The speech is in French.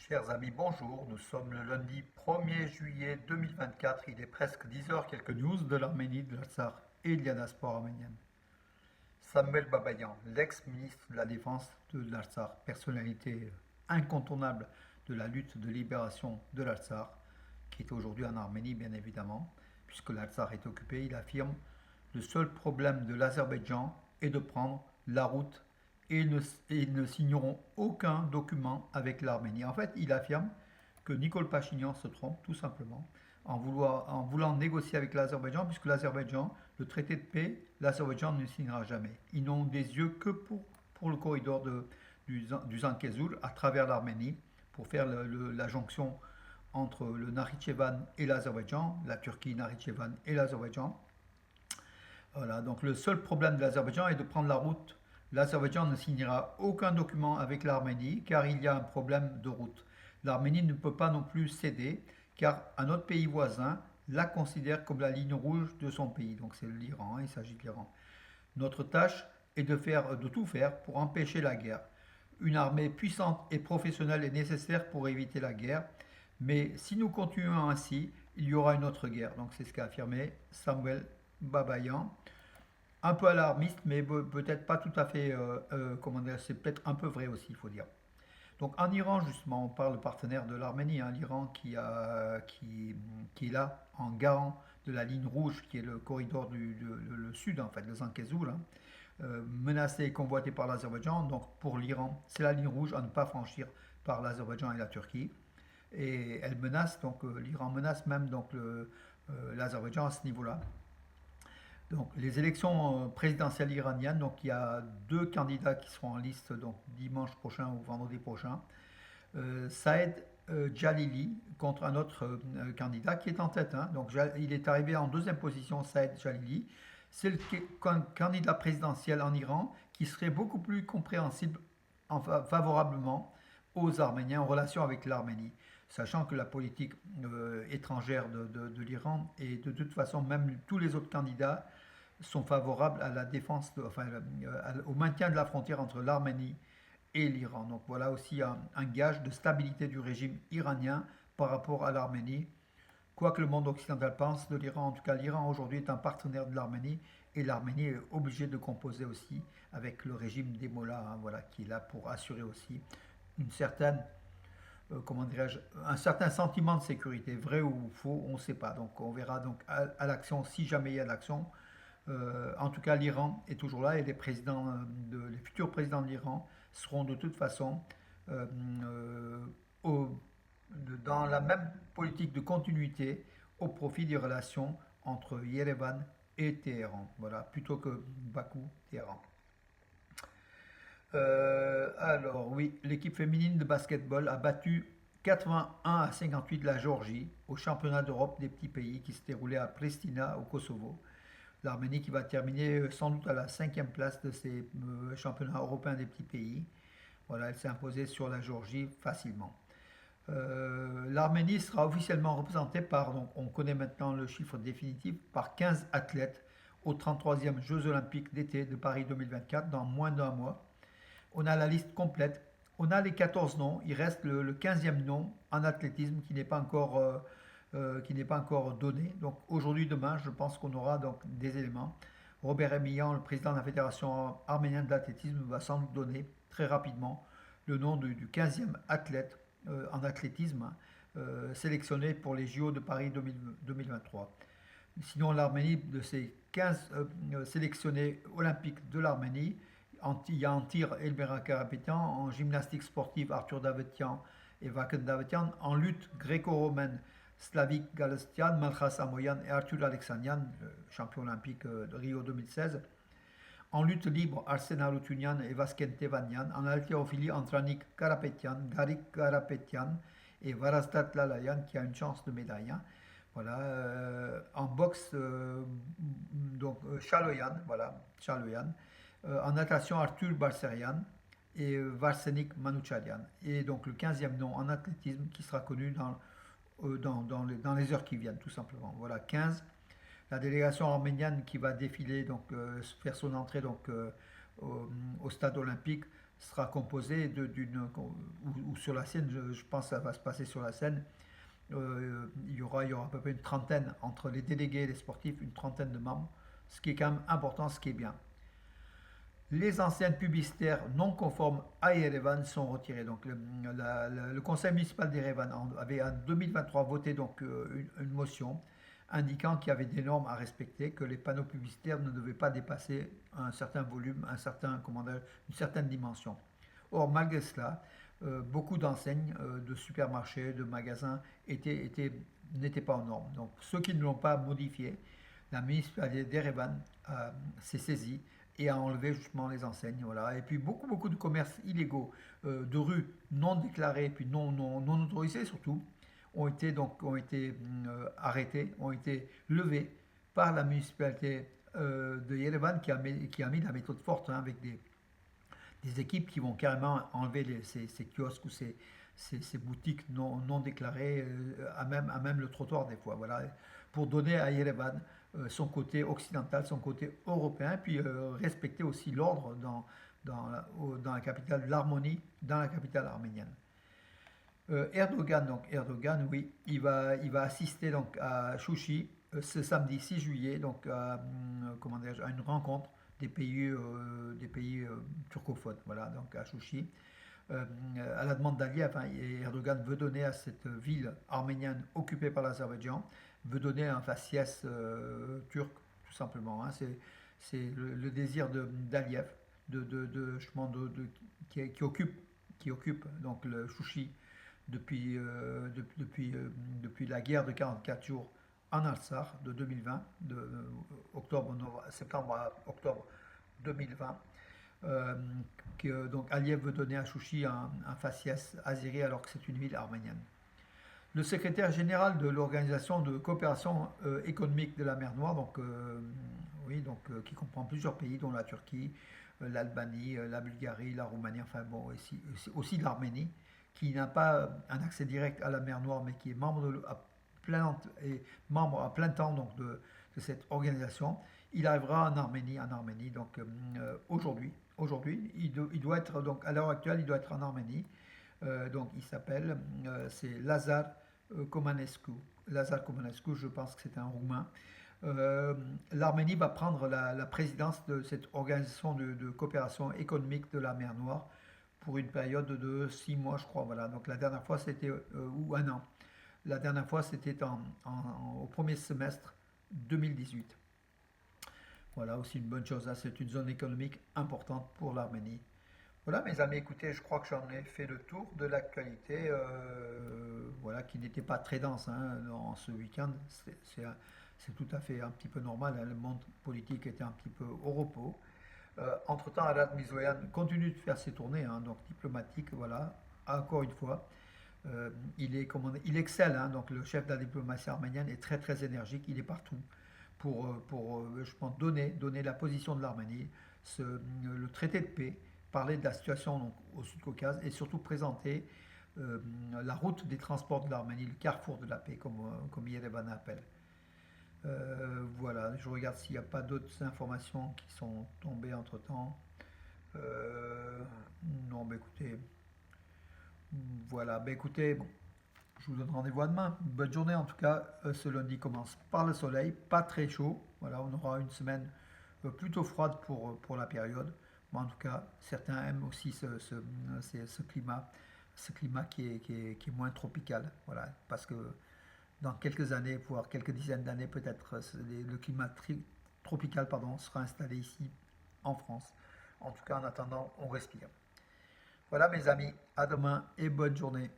Chers amis, bonjour. Nous sommes le lundi 1er juillet 2024. Il est presque 10 heures. Quelques news de l'Arménie, de l'Artsakh et de la diaspora arménienne. Samuel Babayan, l'ex-ministre de la Défense de l'Artsakh, personnalité incontournable de la lutte de libération de l'Artsakh, qui est aujourd'hui en Arménie, bien évidemment, puisque l'Artsakh est occupé, il affirme: le seul problème de l'Azerbaïdjan est de prendre la route et ils ne signeront aucun document avec l'Arménie. En fait, il affirme que Nicole Pachinian se trompe tout simplement en voulant négocier avec l'Azerbaïdjan, puisque l'Azerbaïdjan, le traité de paix, l'Azerbaïdjan ne signera jamais. Ils n'ont des yeux que pour le corridor du Zangezur à travers l'Arménie, pour faire la jonction entre le Nakhichevan et l'Azerbaïdjan, la Turquie, Nakhichevan et l'Azerbaïdjan. Voilà, donc le seul problème de l'Azerbaïdjan est de prendre la route. L'Azerbaïdjan ne signera aucun document avec l'Arménie car il y a un problème de route. L'Arménie ne peut pas non plus céder car un autre pays voisin la considère comme la ligne rouge de son pays. Donc c'est l'Iran, il s'agit de l'Iran. Notre tâche est de tout faire pour empêcher la guerre. Une armée puissante et professionnelle est nécessaire pour éviter la guerre, mais si nous continuons ainsi, il y aura une autre guerre. Donc c'est ce qu'a affirmé Samuel Babayan. Un peu alarmiste, mais peut-être pas tout à fait, comment dire, c'est peut-être un peu vrai aussi, il faut dire. Donc en Iran, justement, on parle de partenaire de l'Arménie, hein, l'Iran qui est là en garant de la ligne rouge, qui est le corridor le sud, en fait, le Zangezur, hein, menacé et convoité par l'Azerbaïdjan. Donc pour l'Iran, c'est la ligne rouge à ne pas franchir par l'Azerbaïdjan et la Turquie. Et elle menace, donc l'Iran menace même l'Azerbaïdjan à ce niveau-là. Donc, les élections présidentielles iraniennes, donc il y a deux candidats qui seront en liste donc dimanche prochain ou vendredi prochain. Saïd Jalili contre un autre candidat qui est en tête, hein. Donc il est arrivé en deuxième position, Saïd Jalili. C'est le candidat présidentiel en Iran qui serait beaucoup plus compréhensible favorablement aux Arméniens en relation avec l'Arménie, sachant que la politique étrangère de l'Iran et de toute façon même tous les autres candidats sont favorables à la défense, au maintien de la frontière entre l'Arménie et l'Iran. Donc voilà aussi un gage de stabilité du régime iranien par rapport à l'Arménie. Quoi que le monde occidental pense de l'Iran, en tout cas l'Iran aujourd'hui est un partenaire de l'Arménie et l'Arménie est obligée de composer aussi avec le régime des mollahs, hein, voilà, qui est là pour assurer aussi une certaine, comment dirais-je, un certain sentiment de sécurité, vrai ou faux, on ne sait pas. Donc on verra donc à l'action si jamais il y a de l'action. En tout cas, l'Iran est toujours là et les futurs présidents de l'Iran seront de toute façon euh, euh, au- dans la même politique de continuité au profit des relations entre Yerevan et Téhéran. Voilà, plutôt que Bakou, Téhéran. Alors oui, l'équipe féminine de basketball a battu 81-58 la Géorgie au championnat d'Europe des petits pays qui se déroulait à Pristina au Kosovo. L'Arménie qui va terminer sans doute à la cinquième place de ces championnats européens des petits pays. Voilà, elle s'est imposée sur la Géorgie facilement. L'Arménie sera officiellement représentée par, donc on connaît maintenant le chiffre définitif, par 15 athlètes aux 33e Jeux Olympiques d'été de Paris 2024 dans moins d'un mois. On a la liste complète. On a les 14 noms. Il reste le 15e nom en athlétisme qui n'est pas encore donné. Donc aujourd'hui, demain, je pense qu'on aura donc des éléments. Robert Emilian, le président de la Fédération arménienne d'athlétisme, va sans doute donner très rapidement le nom du 15e athlète en athlétisme, hein, sélectionné pour les JO de Paris 2023. Sinon, l'Arménie, de ces 15 sélectionnés olympiques de l'Arménie, il y a en tir Elmera Karapetian, en gymnastique sportive Arthur Davetian et Vaken Davetian, en lutte gréco-romaine Slavik Galestian, Malchas Amoyan et Arthur Alexanian, champion olympique de Rio 2016. En lutte libre, Arsena Rutunian et Vasken Tevanian. En haltérophilie, Antranik Karapetian, Garik Karapetian et Varastat Lalayan qui a une chance de médaille, hein. Voilà. En boxe, Chaloyan, voilà, Chaloyan. En natation, Arthur Barserian et Varsenik Manoucharian. Et donc le 15e nom en athlétisme qui sera connu dans les heures qui viennent, tout simplement. Voilà, 15. La délégation arménienne qui va défiler, donc faire son entrée donc, au stade olympique, sera composé ou sur la scène, je pense que ça va se passer sur la scène. Il y aura à peu près une trentaine entre les délégués et les sportifs, une trentaine de membres, ce qui est quand même important, ce qui est bien. Les enseignes publicitaires non conformes à Yerevan sont retirées. Donc le conseil municipal d'Yerevan avait en 2023 voté donc une motion indiquant qu'il y avait des normes à respecter, que les panneaux publicitaires ne devaient pas dépasser un certain volume, une certaine dimension. Or, malgré cela, beaucoup d'enseignes, de supermarchés, de magasins n'étaient pas aux normes. Donc, ceux qui ne l'ont pas modifié, la municipalité d'Erevan s'est saisie et a enlevé justement les enseignes. Voilà. Et puis, beaucoup de commerces illégaux, de rues non déclarés, puis non autorisés surtout, ont été arrêtés, ont été levés par la municipalité de Yerevan qui a mis la méthode forte, hein, avec des équipes qui vont carrément enlever ces kiosques ou ces boutiques non déclarées à même le trottoir des fois. Voilà, pour donner à Yerevan son côté occidental, son côté européen, puis respecter aussi l'ordre dans la capitale, l'harmonie dans la capitale arménienne. Erdogan, oui, il va assister donc à Chouchi ce samedi 6 juillet, donc à une rencontre des pays turcophones, voilà, donc à Chouchi. À la demande d'Aliyev, hein, Erdogan veut donner à cette ville arménienne occupée par l'Azerbaïdjan, veut donner un faciès turc, tout simplement, hein. C'est le désir d'Aliyev justement, qui occupe donc le Chouchi depuis la guerre de 44 jours en Alsar de 2020, septembre à octobre 2020, donc Aliyev veut donner à Chouchi un faciès azéri alors que c'est une ville arménienne. Le secrétaire général de l'Organisation de coopération économique de la mer Noire, qui comprend plusieurs pays, dont la Turquie, l'Albanie, la Bulgarie, la Roumanie, enfin bon, aussi l'Arménie, qui n'a pas un accès direct à la mer Noire, mais qui est membre à plein temps donc, de cette organisation. Il arrivera en Arménie donc aujourd'hui. Il doit être, donc à l'heure actuelle, il doit être en Arménie. Donc il s'appelle, c'est Lazar Comanescu. Lazar Comanescu, je pense que c'est un Roumain. L'Arménie va prendre la présidence de cette organisation de coopération économique de la mer Noire pour une période de 6 mois, je crois. Voilà. Donc la dernière fois, c'était, ou un an. La dernière fois, c'était au premier semestre 2018. Voilà, aussi une bonne chose, hein. C'est une zone économique importante pour l'Arménie. Voilà, mes amis, écoutez, je crois que j'en ai fait le tour de l'actualité, voilà, qui n'était pas très dense, hein, dans ce week-end. C'est tout à fait un petit peu normal, hein. Le monde politique était un petit peu au repos. Entre-temps, Arad Mizoyan continue de faire ses tournées, hein, donc diplomatiques, voilà, encore une fois. Il excelle, hein, donc le chef de la diplomatie arménienne est très très énergique, il est partout pour je pense, donner la position de l'Arménie, le traité de paix, parler de la situation donc, au Sud-Caucase et surtout présenter la route des transports de l'Arménie, le carrefour de la paix, comme Yerevan appelle. Voilà, je regarde s'il n'y a pas d'autres informations qui sont tombées entre-temps. Non, bah écoutez, voilà, bah écoutez, bon, je vous donne rendez-vous à demain. Bonne journée en tout cas. Ce lundi commence par le soleil, pas très chaud. Voilà, on aura une semaine plutôt froide pour la période. Mais en tout cas, certains aiment aussi ce climat qui est moins tropical. Voilà, parce que dans quelques années, voire quelques dizaines d'années peut-être, le climat tropical sera installé ici en France. En tout cas, en attendant, on respire. Voilà mes amis, à demain et bonne journée.